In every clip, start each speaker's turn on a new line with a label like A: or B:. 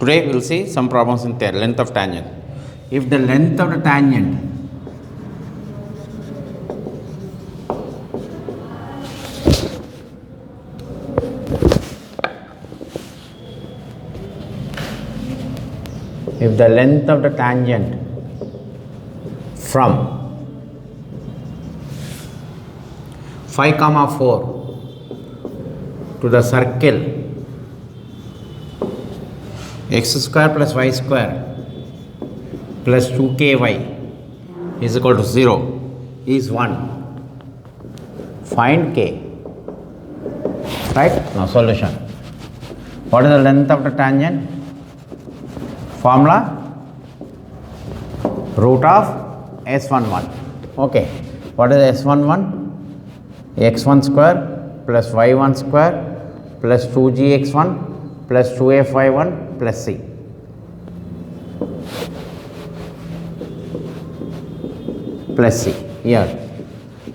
A: Today we will see some problems in the length of tangent. If the length of the tangent from 5, 4 to the circle x square plus y square plus 2ky is equal to 0 is 1. Find k. Right? Now solution. What is the length of the tangent? Formula root of S11. Okay. What is S11? x1 square plus y1 square plus 2gx1 plus 2fy1 plus c. Plus c. Here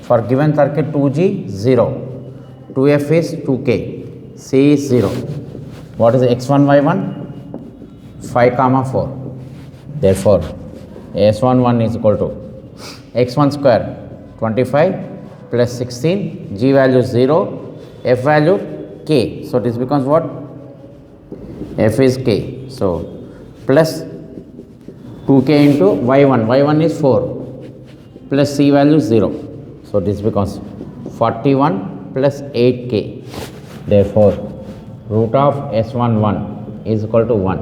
A: for given circuit 2g 0, 2f is 2k, c is 0. What is x1 y1? 5, 4. Therefore S11 is equal to x1 square 25 plus 16, g value 0, f value k. So this becomes what? F is k. So plus 2k into y1. y1 is 4 plus c value 0. So this becomes 41 plus 8k. Therefore root of S11 is equal to 1.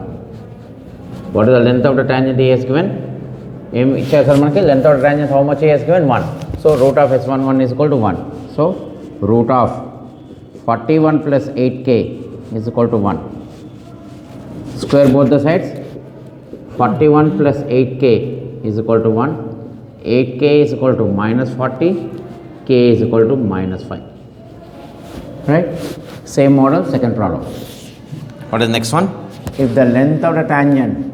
A: What is the length of the tangent he has given? Length of the tangent how much he has given? 1. So root of S11 is equal to 1. So root of 41 plus 8k is equal to 1. Square both the sides. 41 plus 8k is equal to 1. 8k is equal to minus 40. K is equal to minus 5. Right? Same model, second problem. What is the next one? If the length of the tangent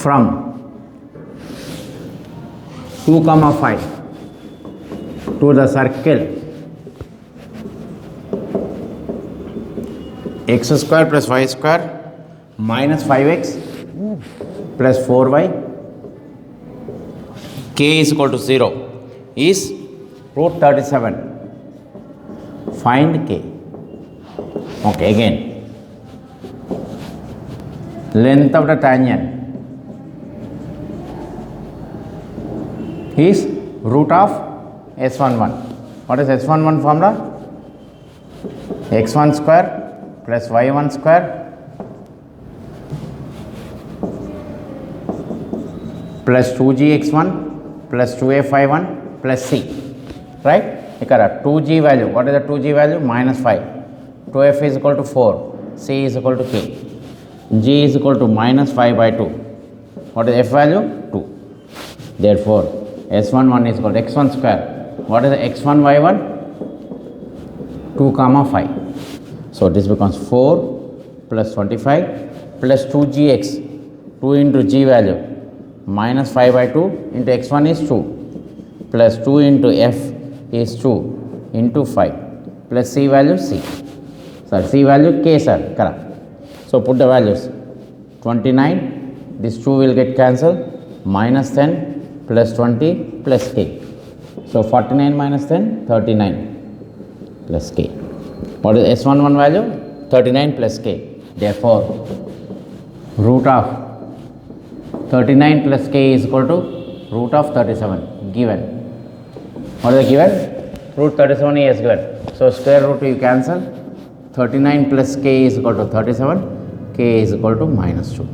A: from 2, 5 to the circle x square plus y square minus 5x plus 4y k is equal to 0 is root 37. Find k. Okay, again length of the tangent is root of S11. What is S11 formula? x1 square plus y1 square plus 2gx1 plus 2fy1 plus c. Right? Ikkada 2g value. What is the 2g value? Minus 5. 2f is equal to 4. C is equal to k. G is equal to minus 5 by 2. What is f value? 2. Therefore S11 is equal to x1 square. What is the x1 y1? 2, 5. So this becomes 4 plus 25 plus 2gx. 2 into g value minus 5 by 2 into x1 is 2 plus 2 into f is 2 into 5 plus c value c. Sir, c value k, sir. Correct. So put the values. 29. This 2 will get cancelled. Minus 10 plus 20 plus k. So 49 minus 10, 39 plus k. What is S11 value? 39 plus k. Therefore, root of 39 plus k is equal to root of 37 given. What is the given? Root 37 is given. So square root you cancel. 39 plus k is equal to 37. K is equal to minus 2.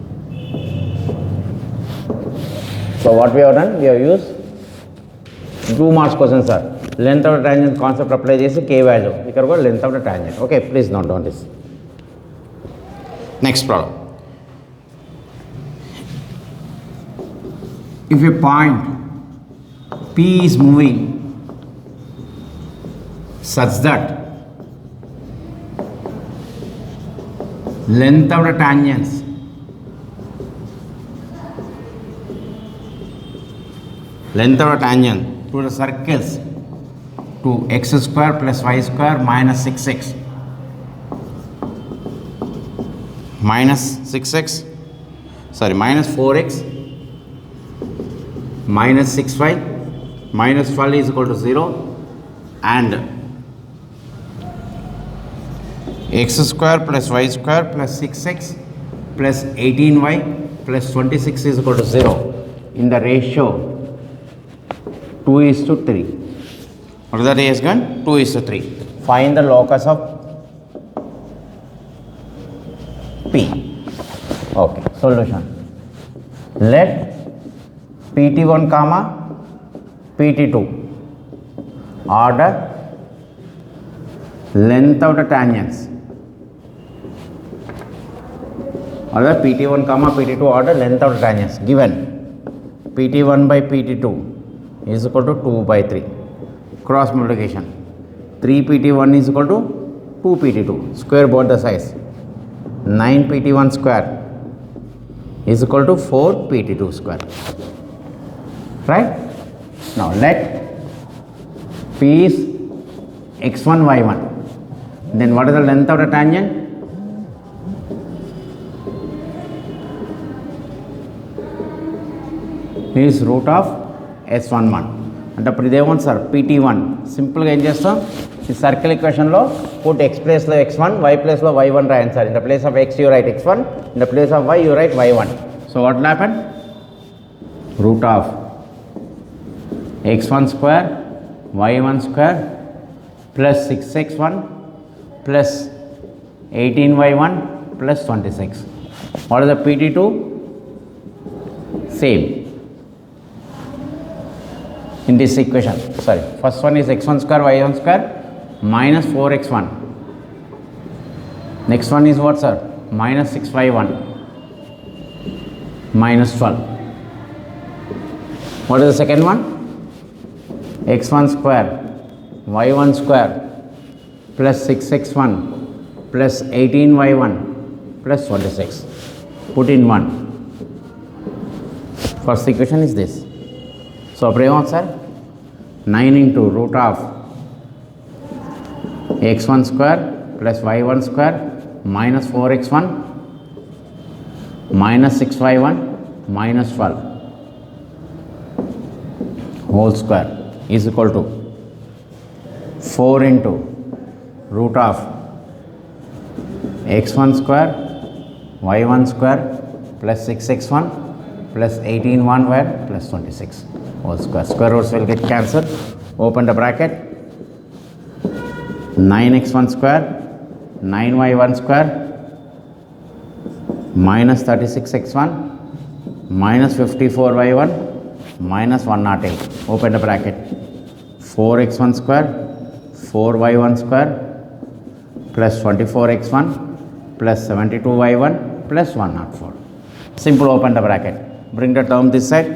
A: So what we have done? We have used 2 marks question, sir. Length of the tangent concept apply chesi k value. Here go length of the tangent. Okay, please note down this. Next problem. If a point P is moving such that length of the tangents to the circles to x square plus y square minus 6x minus 4x minus 6y minus 12 is equal to 0 and x square plus y square plus 6x plus 18y plus 26 is equal to 0 in the ratio 2:3. What is the ratio given? 2:3. Find the locus of P. Okay, solution. Let PT1 comma PT2 order length of the tangents. Order PT1 comma PT2 order length of the tangents. Given PT1 by PT2 is equal to 2 by 3. Cross multiplication. 3 PT1 is equal to 2 PT2. Square both the size. 9 PT1 square is equal to 4 PT2 square. Right? Now let P is x1 y1. Then what is the length of the tangent? Is root of s11. అంటే ఇప్పుడు ఇదేమో sir PT1 సింపుల్గా ఏం చేస్తాం ఈ circle ఈక్వేషన్లో put x ప్లేస్లో x1 y ప్లేస్లో y1 రాయండి sir. In the place of x you right x1, in the place of y you right y1. So what will happen? Root of x1 square y1 square plus 6x1 plus 18y1 plus 26. What is the PT2? Same in this equation. Sorry, first one is x1 square y1 square minus 4x1. Next one is what, sir? Minus 6y1 minus 12. What is the second one? x1 square y1 square plus 6x1 plus 18y1 plus 26. Put in 1. First equation is this. So, sir, 9 into root of x1 square plus y1 square minus 4x1 minus 6y1 minus 12 whole square is equal to 4 into root of x1 square y1 square plus 6x1 plus 18y1 plus 26. Whole square. Square roots will get cancelled. Open the bracket. 9x1 square, 9y1 square, minus 36x1, minus 54y1, minus 108. Open the bracket. 4x1 square, 4y1 square, plus 24x1, plus 72y1, plus 104. Simple. Open the bracket. Bring the term this side.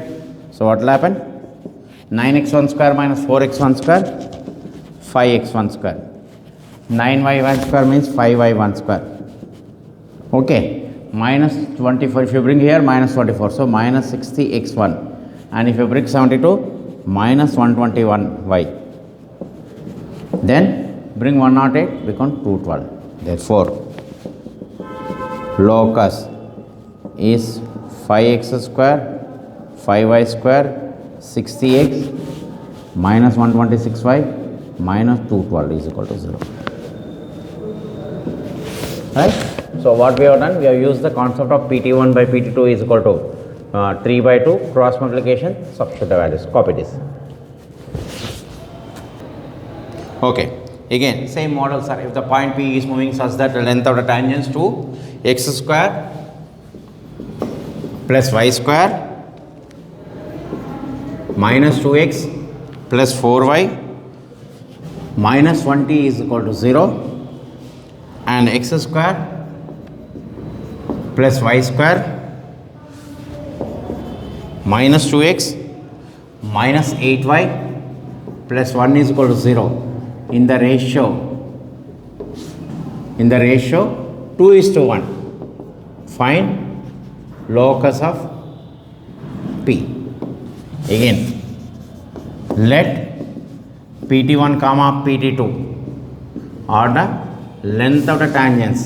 A: So what will happen? 9x1 square minus 4x1 square, 5x1 square. 9y1 square means 5y1 square. Okay. Minus 24. If you bring here, minus 24. So minus 60x1. And if you bring 72, minus 121y. Then bring 108, become 212. Therefore, locus is 5x square, 5y square, 60x minus 126y minus 212 is equal to 0. Right? So what we have done, we have used the concept of PT1 by PT2 is equal to 3 by 2 cross multiplication, substitute the values. Copy this. Okay. Again, same model, sir. If the point P is moving such that the length of the tangents to x square plus y square minus 2x plus 4y minus 20 is equal to 0 and x square plus y square minus 2x minus 8y plus 1 is equal to 0 in the ratio 2:1. Find locus of P. Again, let PT1 comma PT2 are the length of the tangents.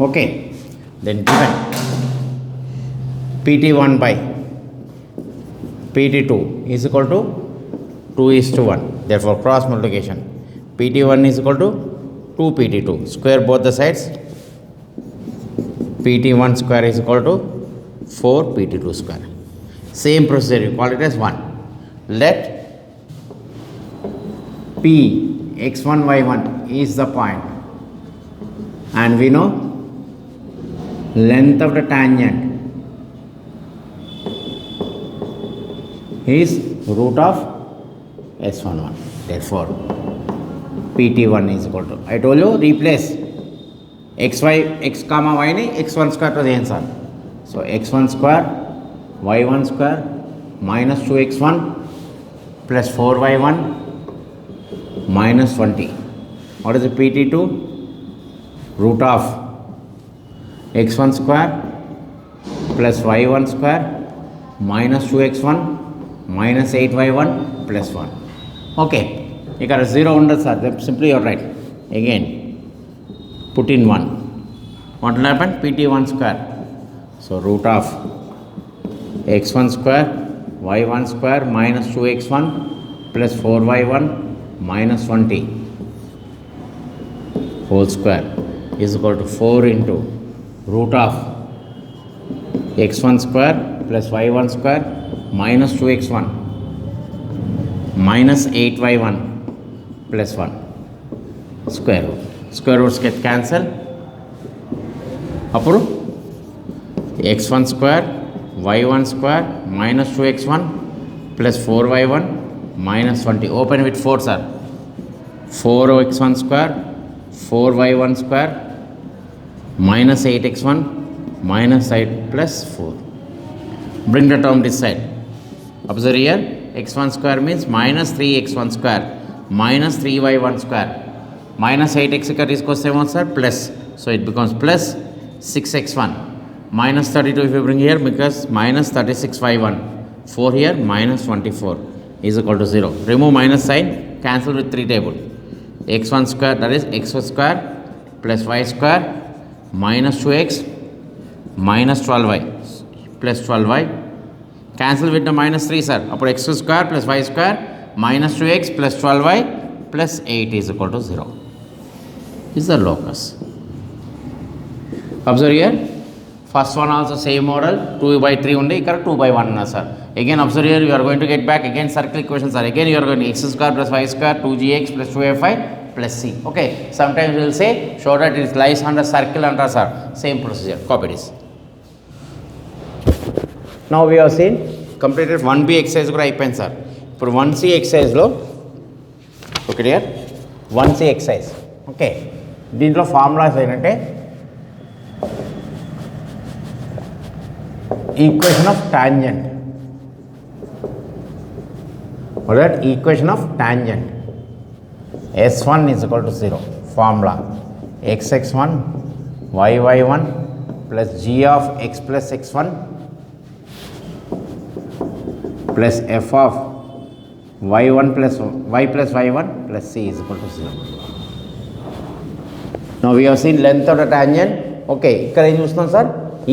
A: Okay, then given PT1 by PT2 is equal to 2:1. Therefore, cross multiplication. PT1 is equal to 2 PT2. Square both the sides. PT1 square is equal to 4 PT2 square. Same procedure, you call it as 1. Let P x1 y1 is the point, and we know length of the tangent is root of s11. Therefore, PT1 is equal to, I told you, replace x comma y ni x1 square to the answer. So x1 square y1 square minus 2x1 plus 4y1 minus 20. What is the PT2? Root of x1 square plus y1 square minus 2x1 minus 8y1 plus 1. Okay, you got a 0 under, sir. Simply you're right. Again, put in 1. What will happen? PT1 square. So root of x1 square y1 square minus 2x1 plus 4y1 minus 20 whole square is equal to 4 into root of x1 square plus y1 square minus 2x1 minus 8y1 plus 1 square root. Square roots get cancelled. Appudu x1 square y1 square minus 2x1 plus 4y1 minus 20. Open with 4, sir. 4x1 square 4y1 square minus 8x1 minus 8 plus 4. Bring the term this side. Observe here, x1 square means minus 3x1 square minus 3y1 square minus 8x ఇక్కడ తీసుకొస్తేమో sir plus, so it becomes plus 6x1 minus 32 if you bring here, because minus 36y1, 4 here minus 24 is equal to 0. Remove minus sign, cancel with 3 table. x1 square, that is x square plus y square minus 2x minus 12y plus 12y, cancel with the minus 3, sir. Upon x square plus y square minus 2x plus 12y plus 8 is equal to 0. Is the locus. Observe here, first one also same model, 2/3 only, 2/1 sir. Again observe here, you are going to get back again circle equations, sir. Again you are going to x square plus y square 2gx plus 2fy plus c. Okay, sometimes we will say show that it lies under circle under, sir. Same procedure, copy this. Now we have seen completed 1b exercise కూడా అయిపోయింది sir. ఇప్పుడు 1c exercise లో okay dear 1c exercise. Okay, దీంట్లో formulas ఏంటంటే equation of tangent, or that equation of tangent s1 is equal to 0. Formula xx1 yy1 plus g of x plus x1 plus f of y1 plus y plus y1 plus c is equal to 0. Now we have seen length of the tangent. Okay, ఇక్కడ ఏం చూస్తున్నాం sir,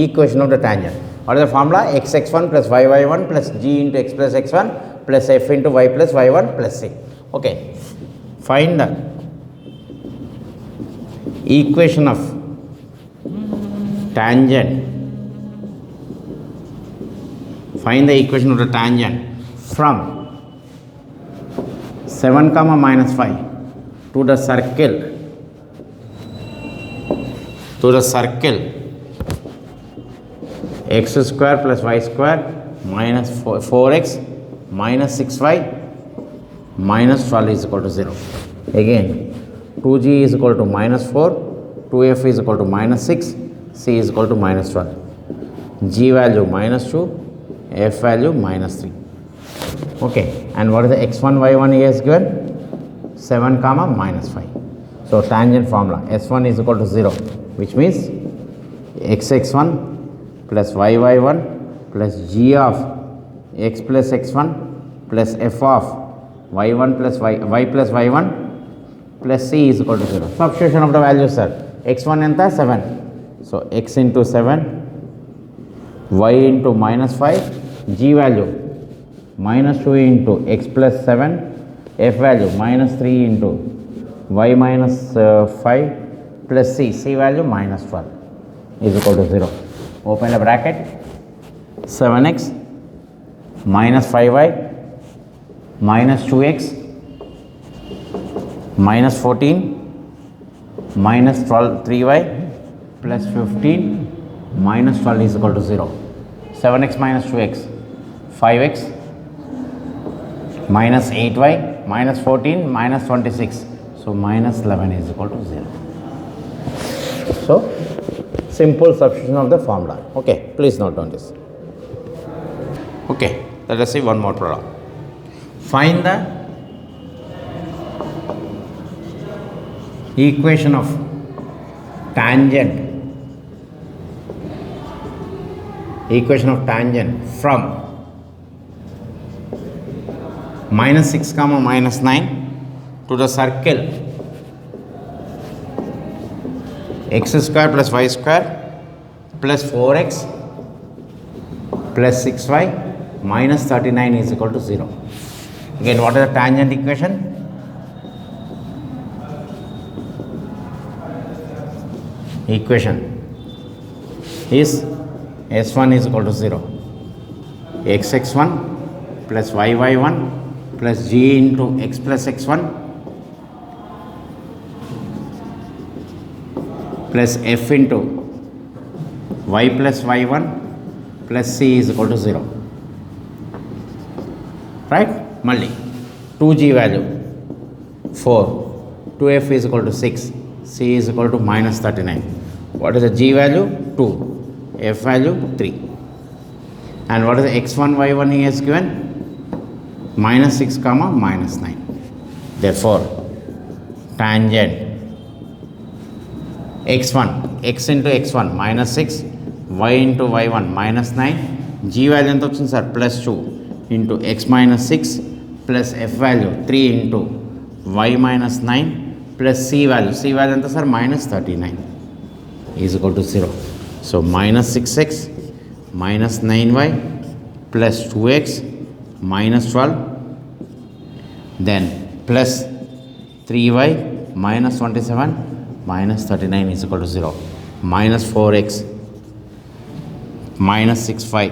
A: equation of the tangent. What is the formula? xx1 plus yy1 plus g into x plus x1 plus f into y plus y1 plus c. Okay, find the equation of tangent. Find the equation of the tangent from 7 comma minus 5 to the circle x square plus y square minus 4x minus 6y minus 12 is equal to 0. Again 2g is equal to minus 4, 2f is equal to minus 6, c is equal to minus 12. G value minus 2, f value minus 3. Okay, and what is the x1 y1 he has given? 7 comma minus 5. So tangent formula s1 is equal to 0, which means xx1 plus yy1 plus g of x plus x1 plus f of y1 plus y plus y1 plus c is equal to 0. Substitution of the values, sir. x1 enta 7. So x into 7, y into minus 5, g value minus 2 into x plus 7, f value minus 3 into y minus 5 plus c value minus 12 is equal to 0. Open the bracket. 7x minus 5y minus 2x minus 14 minus 12 3y plus 15 minus 12 is equal to 0. 7x minus 2x 5x minus 8y minus 14 minus 26, so minus 11 is equal to 0. So simple substitution of the formula. Okay, please note down this. Okay, let us see one more problem. Find the equation of tangent from minus 6 comma minus 9 to the circle x square plus y square plus 4x plus 6y minus 39 is equal to 0. Again, what is the tangent equation? Equation is s1 is equal to 0, xx1 plus yy1 plus g into x plus x1 plus f into y plus y1 plus c is equal to 0. Right? Malli 2g value 4, 2f is equal to 6, c is equal to minus 39. What is the g value? 2, f value 3. And what is the x1 y1 he has given? Minus 6 comma minus 9. Therefore, tangent x1 x into x1 minus 6, y into y1 minus 9, g value enta vachindi sir plus 2 into x minus 6 plus f value 3 into y minus 9 plus c value enta sir minus 39 is equal to 0. So minus 6x minus 9y plus 2x minus 12, then plus 3y minus 27 minus 39 is equal to 0. Minus 4x minus 6y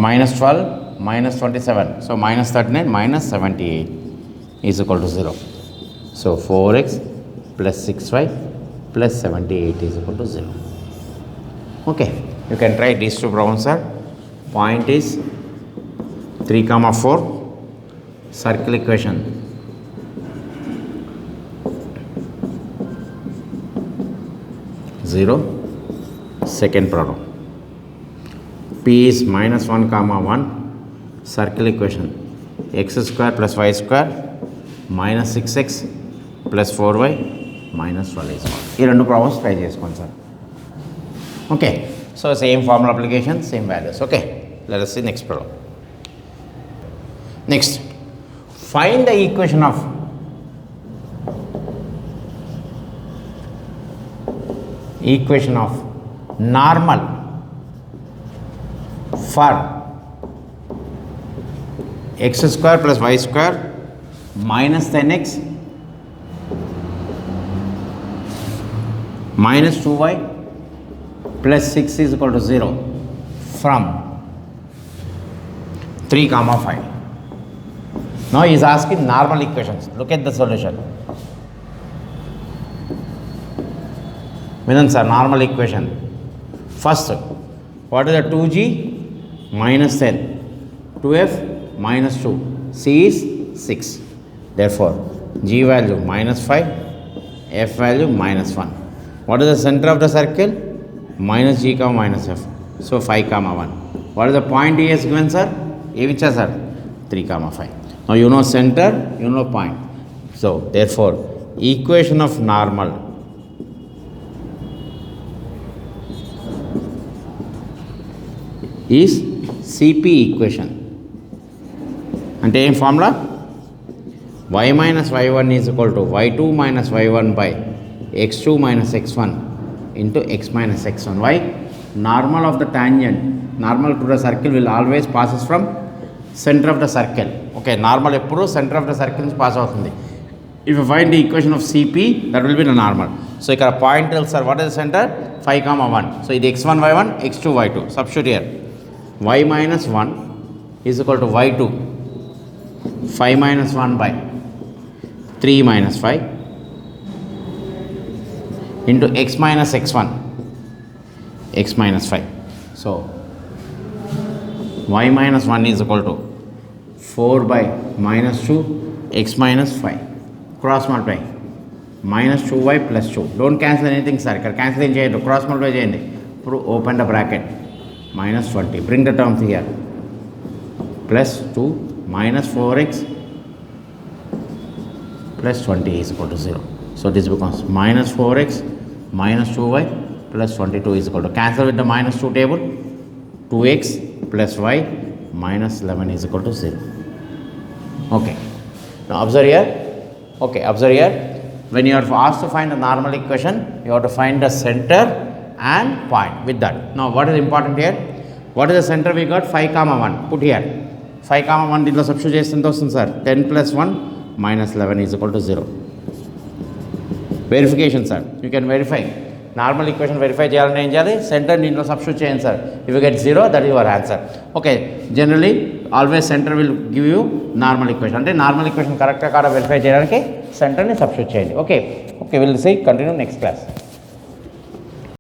A: minus 12 minus 27, so minus 39 minus 78 is equal to 0. So 4x plus 6y plus 78 is equal to 0. Okay, you can try these two problems, sir. Point is 3 comma 4, circle equation. Zero. Second problem. P is minus 1 comma 1, circle equation. X square plus y square minus 6x plus 4y minus 12 is 1. ఈ రెండు problems try చేసుకోండి sir. Okay, so same formula application, same values. Okay, let us see next problem. Next, find the equation of normal for x square plus y square minus 10x minus 2y plus 6 is equal to 0 from 3 comma 5. Now he is asking normal equations. Look at the solution. Vinan sir, normal equation. First, what is the 2g minus 10, 2f minus 2, c is 6. Therefore, g value minus 5, f value minus 1. What is the center of the circle? Minus g comma minus f. So 5 comma 1. What is the point he has given, sir? Which is, sir? 3 comma 5. Now you know center, you know point. So therefore, equation of normal is CP equation. అంటే ఏం formula? y minus y1 is equal to y2 minus y1 by x2 minus x1 into x minus x1. Why? Normal of the tangent, normal to the circle will always passes from center of the circle. Okay, normal ఎప్పుడు center of the circle నుంచి pass అవుతుంది. If you find the equation of CP, that will be the normal. So ఇక్కడ point tells sir what is the center? 5, 1. So ఇది x1 y1, x2 y2. Substitute here. y minus 1 is equal to y2 5 minus 1 by 3 minus 5 into x minus x1 x minus 5. So y minus 1 is equal to 4 by minus 2 x minus 5. Cross multiply minus 2y plus 2. Don't cancel anything sir. Cancel cheyandi, cross multiply cheyandi. Open the bracket minus 20. Bring the terms here. Plus 2 minus 4x plus 20 is equal to 0. So this becomes minus 4x minus 2y plus 22 is equal to, cancel with the minus 2 table, 2x plus y minus 11 is equal to 0. Okay. Now observe here. Okay, observe here. When you are asked to find the normal equation, you have to find the center and point with that. Now what is important here? What is the center we got? 5, 1. Put here. 5, 1 దీంట్లో substitute చేస్తే ఎంత వస్తుంది sir? 10 plus 1 minus 11 is equal to 0. Verification sir, you can verify. Normal equation verify చేయాలని ఏం చేయాలి? Centre దీంట్లో substitute చేయండి sir. If you get 0, that is your answer. Okay, generally always centre will give you normal equation. అంటే normal equation కరెక్ట్గా కాడ verify చేయడానికి సెంటర్ని సబ్స్టిట్యూట్ చేయండి. Okay, will see continue next class.